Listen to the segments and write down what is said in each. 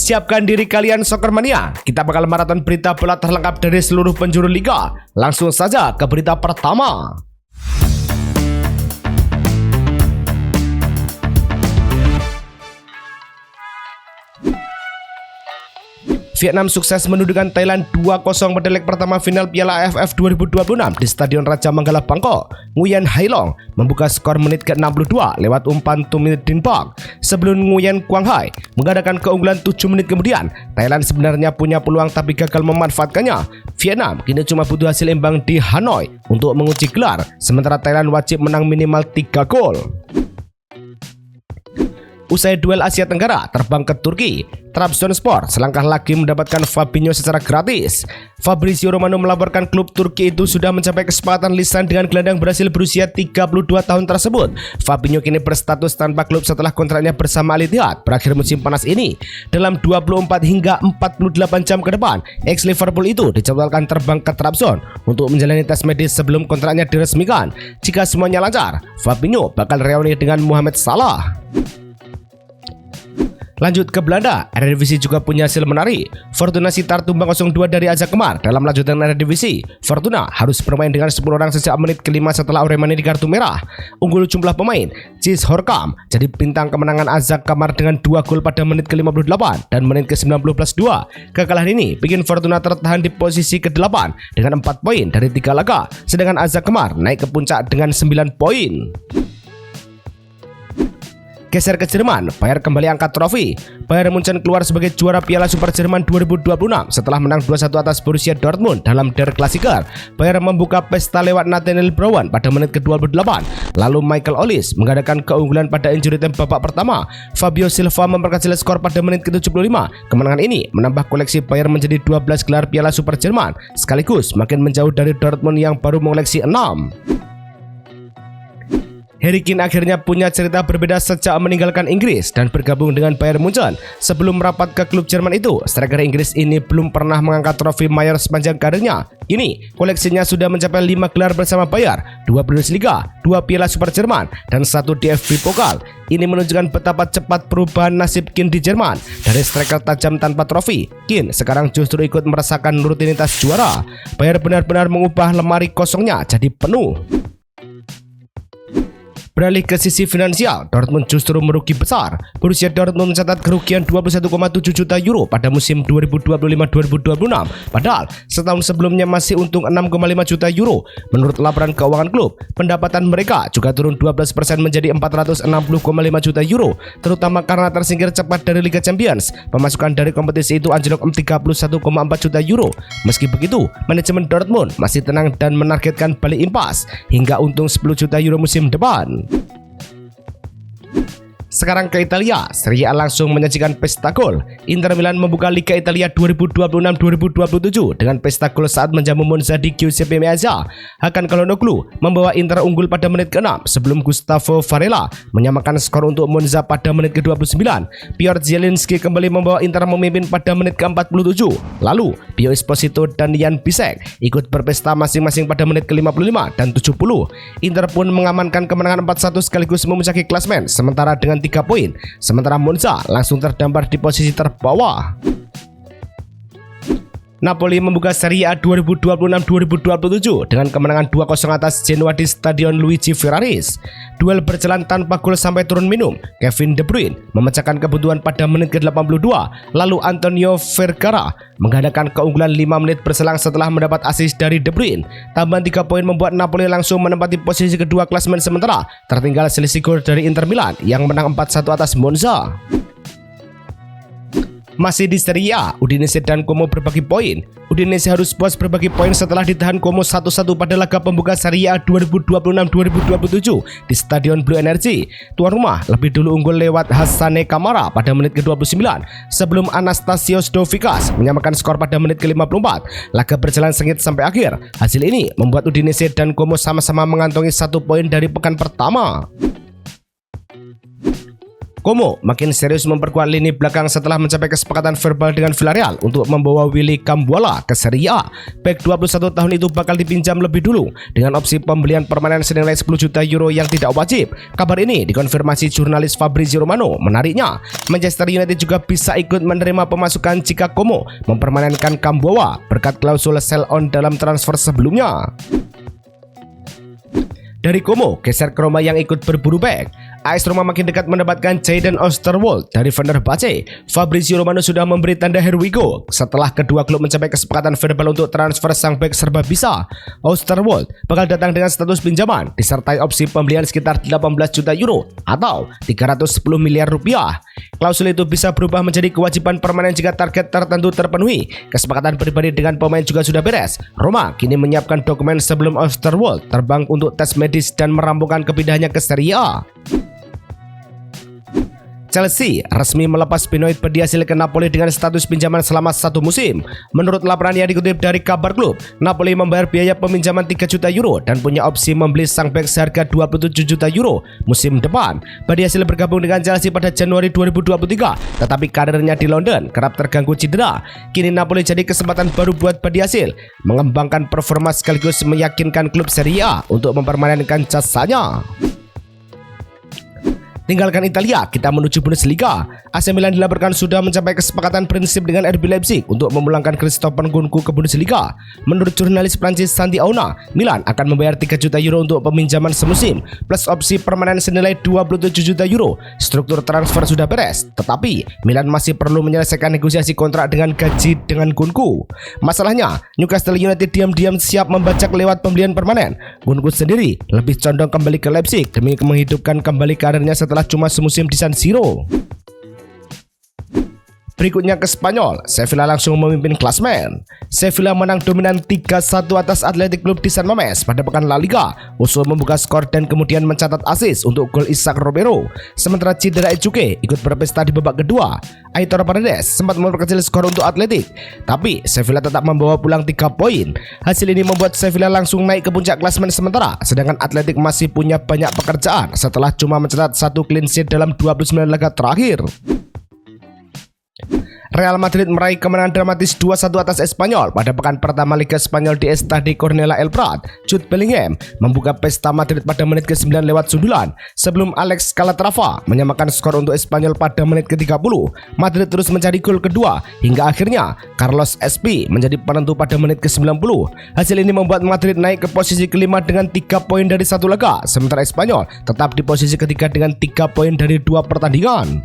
Siapkan diri kalian Soccermania, kita bakal maraton berita bola terlengkap dari seluruh penjuru liga. Langsung saja ke berita pertama. Vietnam sukses menundukkan Thailand 2-0 pada leg pertama final Piala AFF 2026 di Stadion Raja Manggala, Bangkok. Nguyen Hai Long membuka skor menit ke-62 lewat umpan Tumidin Park. Sebelum Nguyen Quang Hai mengadakan keunggulan 7 menit kemudian, Thailand sebenarnya punya peluang tapi gagal memanfaatkannya. Vietnam kini cuma butuh hasil imbang di Hanoi untuk mengunci gelar, sementara Thailand wajib menang minimal 3 gol. Usai duel Asia Tenggara terbang ke Turki, Trabzonspor selangkah lagi mendapatkan Fabinho secara gratis. Fabrizio Romano melaporkan klub Turki itu sudah mencapai kesepakatan lisan dengan gelandang Brasil berusia 32 tahun tersebut. Fabinho kini berstatus tanpa klub setelah kontraknya bersama Al Ittihad berakhir musim panas ini. Dalam 24 hingga 48 jam ke depan, ex-Liverpool itu dijadwalkan terbang ke Trabzon untuk menjalani tes medis sebelum kontraknya diresmikan. Jika semuanya lancar, Fabinho bakal reuni dengan Mohamed Salah. Lanjut ke Belanda, Eredivisie juga punya hasil menarik. Fortuna Sittard tumbang 0-2 dari AZ Alkmaar dalam lanjutan Eredivisie. Fortuna harus bermain dengan 10 orang sejak menit ke-5 setelah Oremani di kartu merah. Unggul jumlah pemain, Cis Horkam jadi bintang kemenangan AZ Alkmaar dengan 2 gol pada menit ke-58 dan menit ke-90+2. Kekalahan ini bikin Fortuna tertahan di posisi ke-8 dengan 4 poin dari 3 laga, sedangkan AZ Alkmaar naik ke puncak dengan 9 poin. Geser ke Jerman, Bayern kembali angkat trofi. Bayern Munchen keluar sebagai juara Piala Super Jerman 2026 setelah menang 2-1 atas Borussia Dortmund dalam Der Klassiker. Bayern membuka pesta lewat Nathaniel Braun pada menit ke-28. Lalu Michael Olise mengadakan keunggulan pada injury time babak pertama. Fabio Silva memperkecil skor pada menit ke-75. Kemenangan ini menambah koleksi Bayern menjadi 12 gelar Piala Super Jerman, sekaligus makin menjauh dari Dortmund yang baru mengoleksi 6. Harry Kane akhirnya punya cerita berbeda sejak meninggalkan Inggris dan bergabung dengan Bayern Munchen. Sebelum merapat ke klub Jerman itu, striker Inggris ini belum pernah mengangkat trofi mayor sepanjang karirnya. Kini, koleksinya sudah mencapai 5 gelar bersama Bayern, 2 Bundesliga, 2 Piala Super Jerman, dan 1 DFB Pokal. Ini menunjukkan betapa cepat perubahan nasib Kane di Jerman. Dari striker tajam tanpa trofi, Kane sekarang justru ikut merasakan rutinitas juara. Bayern benar-benar mengubah lemari kosongnya jadi penuh. Beralih ke sisi finansial, Dortmund justru merugi besar. Borussia Dortmund mencatat kerugian 21,7 juta euro pada musim 2025-2026. Padahal setahun sebelumnya masih untung 6,5 juta euro. Menurut laporan keuangan klub, pendapatan mereka juga turun 12% menjadi 460,5 juta euro, terutama karena tersingkir cepat dari Liga Champions. Pemasukan dari kompetisi itu anjlok 31,4 juta euro. Meski begitu, manajemen Dortmund masih tenang dan menargetkan balik impas hingga untung 10 juta euro musim depan. Sekarang ke Italia, Serie A langsung menyajikan pesta gol. Inter Milan membuka Liga Italia 2026-2027 dengan pesta gol saat menjamu Monza di Giuseppe Meazza. Hakan Calhanoglu membawa Inter unggul pada menit ke-6 sebelum Gustavo Varela menyamakan skor untuk Monza pada menit ke-29. Piotr Zielinski kembali membawa Inter memimpin pada menit ke-47. Lalu, Pio Esposito dan Jan Bisek ikut berpesta masing-masing pada menit ke-55 dan 70. Inter pun mengamankan kemenangan 4-1 sekaligus memuncaki klasmen sementara dengan 3 poin, sementara Monza langsung terdampar di posisi terbawah. Napoli membuka Serie A 2026-2027 dengan kemenangan 2-0 atas Genoa di Stadion Luigi Ferraris. Duel berjalan tanpa gol sampai turun minum. Kevin De Bruyne memecahkan kebutuhan pada menit ke-82, lalu Antonio Vergara mengadakan keunggulan 5 menit berselang setelah mendapat assist dari De Bruyne. Tambahan 3 poin membuat Napoli langsung menempati posisi kedua klasemen sementara, tertinggal selisih gol dari Inter Milan yang menang 4-1 atas Monza. Masih di Serie A, Udinese dan Como berbagi poin. Udinese harus puas berbagi poin setelah ditahan Como 1-1 pada laga pembuka Serie A 2026-2027 di Stadion Blue Energy. Tuan rumah lebih dulu unggul lewat Hassane Camara pada menit ke-29 sebelum Anastasios Dovikas menyamakan skor pada menit ke-54. Laga berjalan sengit sampai akhir. Hasil ini membuat Udinese dan Como sama-sama mengantongi 1 poin dari pekan pertama. Como makin serius memperkuat lini belakang setelah mencapai kesepakatan verbal dengan Villarreal untuk membawa Willy Cambuola ke Serie A. Bek 21 tahun itu bakal dipinjam lebih dulu dengan opsi pembelian permanen senilai 10 juta euro yang tidak wajib. Kabar ini dikonfirmasi jurnalis Fabrizio Romano. Menariknya, Manchester United juga bisa ikut menerima pemasukan jika Como mempermanenkan Cambuola berkat klausul sell on dalam transfer sebelumnya. Dari Como geser ke Roma yang ikut berburu bek. AS Roma makin dekat mendapatkan Jadon Oosterwolde dari Fenerbahce. Fabrizio Romano sudah memberi tanda here we go setelah kedua klub mencapai kesepakatan verbal untuk transfer sang bek serba bisa. Oosterwolde bakal datang dengan status pinjaman disertai opsi pembelian sekitar 18 juta euro atau 310 miliar rupiah. Klausul itu bisa berubah menjadi kewajiban permanen jika target tertentu terpenuhi. Kesepakatan pribadi dengan pemain juga sudah beres. Roma kini menyiapkan dokumen sebelum Oosterwolde terbang untuk tes medis dan merampungkan kepindahannya ke Serie A. Chelsea resmi melepas Benoit Badiashile ke Napoli dengan status pinjaman selama 1 musim. Menurut laporan yang dikutip dari kabar klub, Napoli membayar biaya peminjaman 3 juta euro dan punya opsi membeli sang bek seharga 27 juta euro musim depan. Badiashile bergabung dengan Chelsea pada Januari 2023, tetapi karirnya di London kerap terganggu cedera. Kini Napoli jadi kesempatan baru buat Badiashile mengembangkan performa sekaligus meyakinkan klub Serie A untuk mempermanenkan jasanya. Tinggalkan Italia, kita menuju Bundesliga. AC Milan dilaporkan sudah mencapai kesepakatan prinsip dengan RB Leipzig untuk memulangkan Christopher Nkunku ke Bundesliga. Menurut jurnalis Prancis Santi Auna, Milan akan membayar 3 juta euro untuk peminjaman semusim, plus opsi permanen senilai 27 juta euro. Struktur transfer sudah beres, tetapi Milan masih perlu menyelesaikan negosiasi kontrak dengan gaji dengan Nkunku. Masalahnya, Newcastle United diam-diam siap membajak lewat pembelian permanen. Nkunku sendiri lebih condong kembali ke Leipzig demi menghidupkan kembali karirnya setelah cuma semusim di San Siro. Berikutnya ke Spanyol, Sevilla langsung memimpin klasemen. Sevilla menang dominan 3-1 atas Athletic Club di San Mamés pada pekan La Liga. Usul membuka skor dan kemudian mencatat assist untuk gol Isaac Romero. Sementara cedera Ejuke ikut berpesta di babak kedua. Aitor Paredes sempat memperkecil skor untuk Athletic, tapi Sevilla tetap membawa pulang 3 poin. Hasil ini membuat Sevilla langsung naik ke puncak klasemen sementara, sedangkan Athletic masih punya banyak pekerjaan setelah cuma mencatat 1 clean sheet dalam 29 laga terakhir. Real Madrid meraih kemenangan dramatis 2-1 atas Espanyol pada pekan pertama Liga Spanyol di Estadi Cornellà El Prat. Jude Bellingham membuka pesta Madrid pada menit ke-9 lewat sundulan sebelum Alex Calatrava menyamakan skor untuk Espanyol pada menit ke-30. Madrid terus mencari gol kedua hingga akhirnya Carlos Espi menjadi penentu pada menit ke-90. Hasil ini membuat Madrid naik ke posisi kelima dengan 3 poin dari 1 laga, sementara Espanyol tetap di posisi ketiga dengan 3 poin dari 2 pertandingan.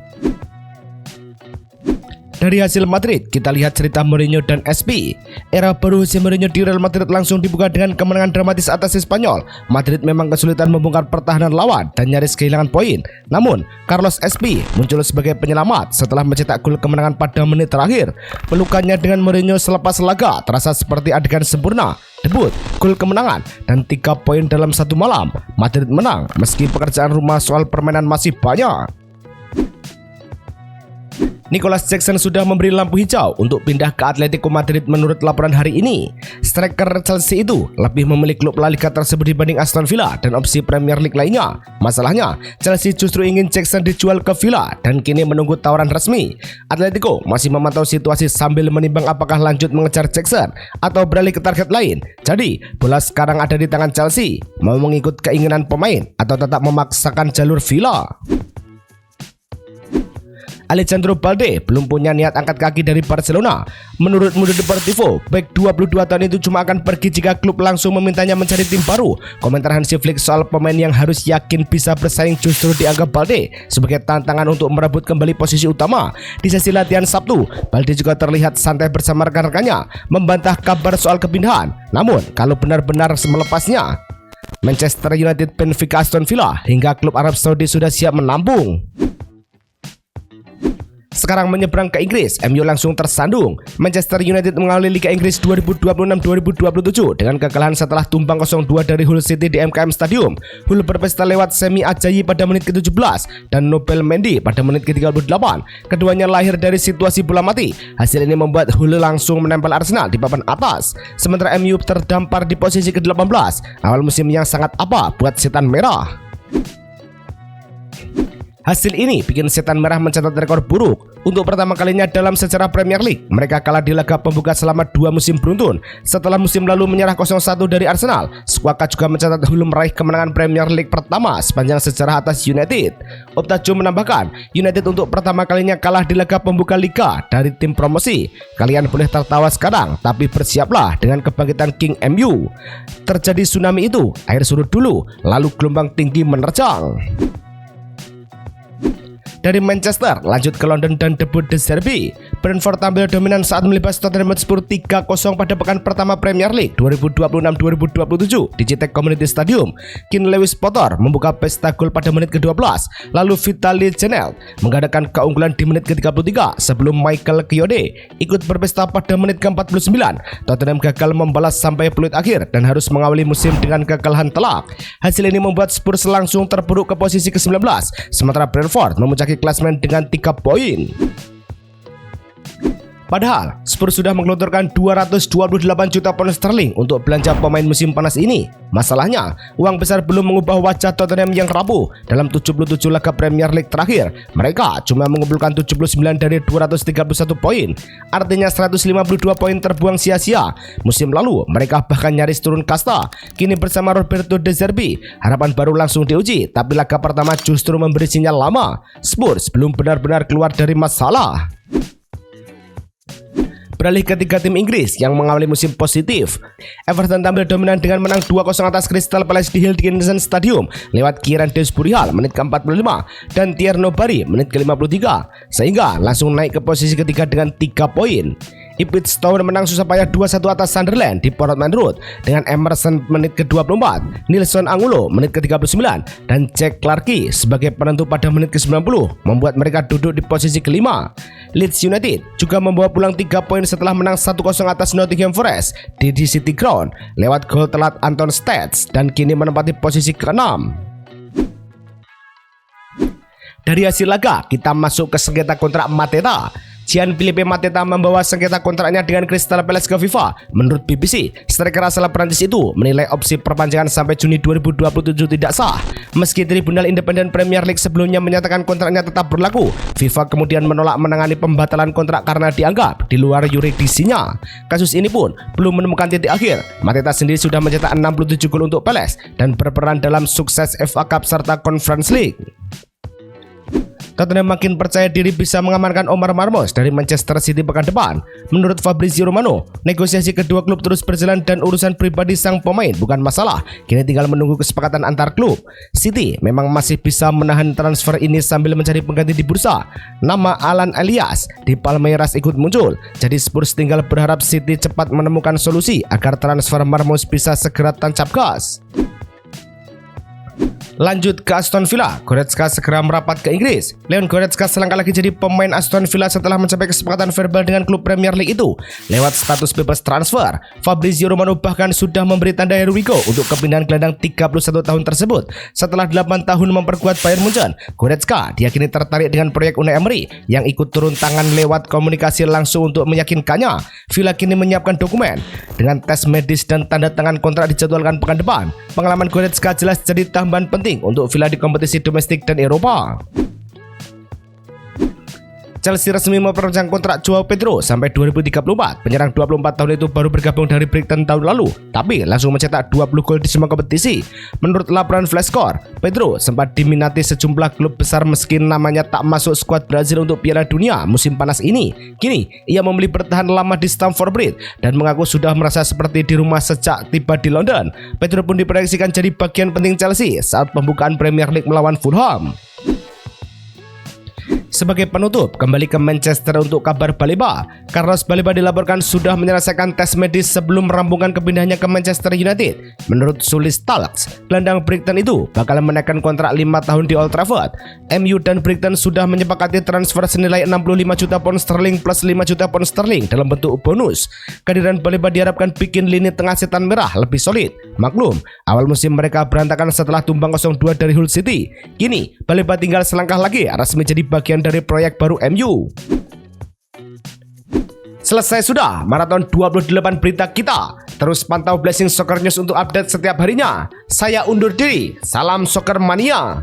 Dari hasil Madrid, kita lihat cerita Mourinho dan SP. Era baru Jose Mourinho di Real Madrid langsung dibuka dengan kemenangan dramatis atas Espanyol. Madrid memang kesulitan membongkar pertahanan lawan dan nyaris kehilangan poin. Namun, Carlos SP muncul sebagai penyelamat setelah mencetak gol kemenangan pada menit terakhir. Pelukannya dengan Mourinho selepas laga terasa seperti adegan sempurna. Debut, gol kemenangan, dan 3 poin dalam 1 malam. Madrid menang meski pekerjaan rumah soal permainan masih banyak. Nicolas Jackson sudah memberi lampu hijau untuk pindah ke Atletico Madrid menurut laporan hari ini. Striker Chelsea itu lebih memilih klub La Liga tersebut dibanding Aston Villa dan opsi Premier League lainnya. Masalahnya, Chelsea justru ingin Jackson dijual ke Villa dan kini menunggu tawaran resmi. Atletico masih memantau situasi sambil menimbang apakah lanjut mengejar Jackson atau beralih ke target lain. Jadi, bola sekarang ada di tangan Chelsea, mau mengikut keinginan pemain atau tetap memaksakan jalur Villa. Alejandro Balde belum punya niat angkat kaki dari Barcelona. Menurut Mundo Deportivo, bek 22 tahun itu cuma akan pergi jika klub langsung memintanya mencari tim baru. Komentar Hansi Flick soal pemain yang harus yakin bisa bersaing justru dianggap Balde sebagai tantangan untuk merebut kembali posisi utama. Di sesi latihan Sabtu, Balde juga terlihat santai bersama rekan-rekannya, membantah kabar soal kepindahan. Namun, kalau benar-benar melepasnya, Manchester United, Benfica, Aston Villa hingga klub Arab Saudi sudah siap menampung. Sekarang menyeberang ke Inggris, MU langsung tersandung. Manchester United mengawali Liga Inggris 2026-2027 dengan kekalahan setelah tumbang 0-2 dari Hull City di MKM Stadium. Hull berpesta lewat Semi Ajayi pada menit ke-17 dan Nobel Mendy pada menit ke-38. Keduanya lahir dari situasi bola mati. Hasil ini membuat Hull langsung menempel Arsenal di papan atas. Sementara MU terdampar di posisi ke-18. Awal musim yang sangat apa buat setan merah. Hasil ini bikin Setan Merah mencatat rekor buruk. Untuk pertama kalinya dalam sejarah Premier League, mereka kalah di laga pembuka selama 2 musim beruntun. Setelah musim lalu menyerah 0-1 dari Arsenal, Squawka juga mencatat Hull meraih kemenangan Premier League pertama sepanjang sejarah atas United. Optajo menambahkan, United untuk pertama kalinya kalah di laga pembuka Liga dari tim promosi. Kalian boleh tertawa sekarang, tapi bersiaplah dengan kebangkitan King MU. Terjadi tsunami itu, air surut dulu, lalu gelombang tinggi menerjang. Dari Manchester, lanjut ke London dan debut De Zerbi. Brentford tampil dominan saat melibas Tottenham Hotspur 3-0 pada pekan pertama Premier League 2026-2027 di Citek Community Stadium. Keane Lewis Potter membuka pesta gol pada menit ke-12, lalu Vitaly Janelt mengadakan keunggulan di menit ke-33 sebelum Michael Kiyode ikut berpesta pada menit ke-49. Tottenham gagal membalas sampai peluit akhir dan harus mengawali musim dengan kekalahan telak. Hasil ini membuat Spurs langsung terpuruk ke posisi ke-19, sementara Brentford memuncaki klasmen dengan 3 poin. Padahal Spurs sudah menggelontorkan 228 juta pound sterling untuk belanja pemain musim panas ini. Masalahnya, uang besar belum mengubah wajah Tottenham yang rapuh. Dalam 77 laga Premier League terakhir, mereka cuma mengumpulkan 79 dari 231 poin. Artinya 152 poin terbuang sia-sia. Musim lalu, mereka bahkan nyaris turun kasta. Kini bersama Roberto De Zerbi, harapan baru langsung diuji. Tapi laga pertama justru memberi sinyal lama. Spurs belum benar-benar keluar dari masalah. Beralih ke 3 tim Inggris yang mengawali musim positif. Everton tampil dominan dengan menang 2-0 atas Crystal Palace di Hill Dickinson Stadium lewat Kieran Dewsbury Hall menit ke-45 dan Thierry Nobary menit ke-53, sehingga langsung naik ke posisi ketiga dengan 3 poin. Ipswich Town menang susah payah 2-1 atas Sunderland di Portman Road dengan Emerson menit ke-24, Nilson Angulo menit ke-39 dan Jack Clarke sebagai penentu pada menit ke-90 membuat mereka duduk di posisi kelima. Leeds United juga membawa pulang 3 poin setelah menang 1-0 atas Nottingham Forest di City Ground lewat gol telat Anton Stets dan kini menempati posisi ke-6. Dari hasil laga, kita masuk ke sengketa kontrak Mateta. Gianfilippe Mateta membawa sengketa kontraknya dengan Crystal Palace ke FIFA. Menurut BBC, striker asal Prancis itu menilai opsi perpanjangan sampai Juni 2027 tidak sah. Meski Tribunal Independen Premier League sebelumnya menyatakan kontraknya tetap berlaku, FIFA kemudian menolak menangani pembatalan kontrak karena dianggap di luar yurisdiksinya. Kasus ini pun belum menemukan titik akhir. Mateta sendiri sudah mencetak 67 gol untuk Palace dan berperan dalam sukses FA Cup serta Conference League. Tottenham makin percaya diri bisa mengamankan Omar Marmos dari Manchester City pekan depan. Menurut Fabrizio Romano, negosiasi kedua klub terus berjalan dan urusan pribadi sang pemain bukan masalah. Kini tinggal menunggu kesepakatan antar klub. City memang masih bisa menahan transfer ini sambil mencari pengganti di bursa. Nama Alan Elias di Palmeiras ikut muncul. Jadi Spurs tinggal berharap City cepat menemukan solusi agar transfer Marmos bisa segera tancap gas. Lanjut ke Aston Villa, Goretzka segera merapat ke Inggris. Leon Goretzka selangkah lagi jadi pemain Aston Villa setelah mencapai kesepakatan verbal dengan klub Premier League itu lewat status bebas transfer. Fabrizio Romano bahkan sudah memberi tanda here we go untuk kepindahan gelandang 31 tahun tersebut. Setelah 8 tahun memperkuat Bayern Munchen, Goretzka diyakini tertarik dengan proyek Unai Emery yang ikut turun tangan lewat komunikasi langsung untuk meyakinkannya. Villa kini menyiapkan dokumen dengan tes medis dan tanda tangan kontrak dijadwalkan pekan depan. Pengalaman Goretzka jelas jadi tambahan penting untuk Villa di kompetisi domestik dan Eropa. Chelsea resmi memperpanjang kontrak Joao Pedro sampai 2034. Penyerang 24 tahun itu baru bergabung dari Brighton tahun lalu, tapi langsung mencetak 20 gol di semua kompetisi. Menurut laporan Flashscore, Pedro sempat diminati sejumlah klub besar meski namanya tak masuk skuad Brazil untuk Piala Dunia musim panas ini. Kini, ia memilih bertahan lama di Stamford Bridge dan mengaku sudah merasa seperti di rumah sejak tiba di London. Pedro pun diproyeksikan jadi bagian penting Chelsea saat pembukaan Premier League melawan Fulham. Sebagai penutup, kembali ke Manchester untuk kabar Baleba. Carlos Baleba dilaporkan sudah menyelesaikan tes medis sebelum merampungkan kepindahannya ke Manchester United. Menurut Sulis Talks, gelandang Brighton itu bakal menaikkan kontrak 5 tahun di Old Trafford. MU dan Brighton sudah menyepakati transfer senilai 65 juta pound sterling plus 5 juta pound sterling dalam bentuk bonus. Kehadiran Baleba diharapkan bikin lini tengah Setan Merah lebih solid. Maklum, awal musim mereka berantakan setelah tumbang 0-2 dari Hull City. Kini, Baleba tinggal selangkah lagi resmi jadi bagian dari proyek baru MU. Selesai sudah maraton 28 berita kita. Terus pantau Blessing Soccer News untuk update setiap harinya. Saya undur diri. Salam Soccer Mania.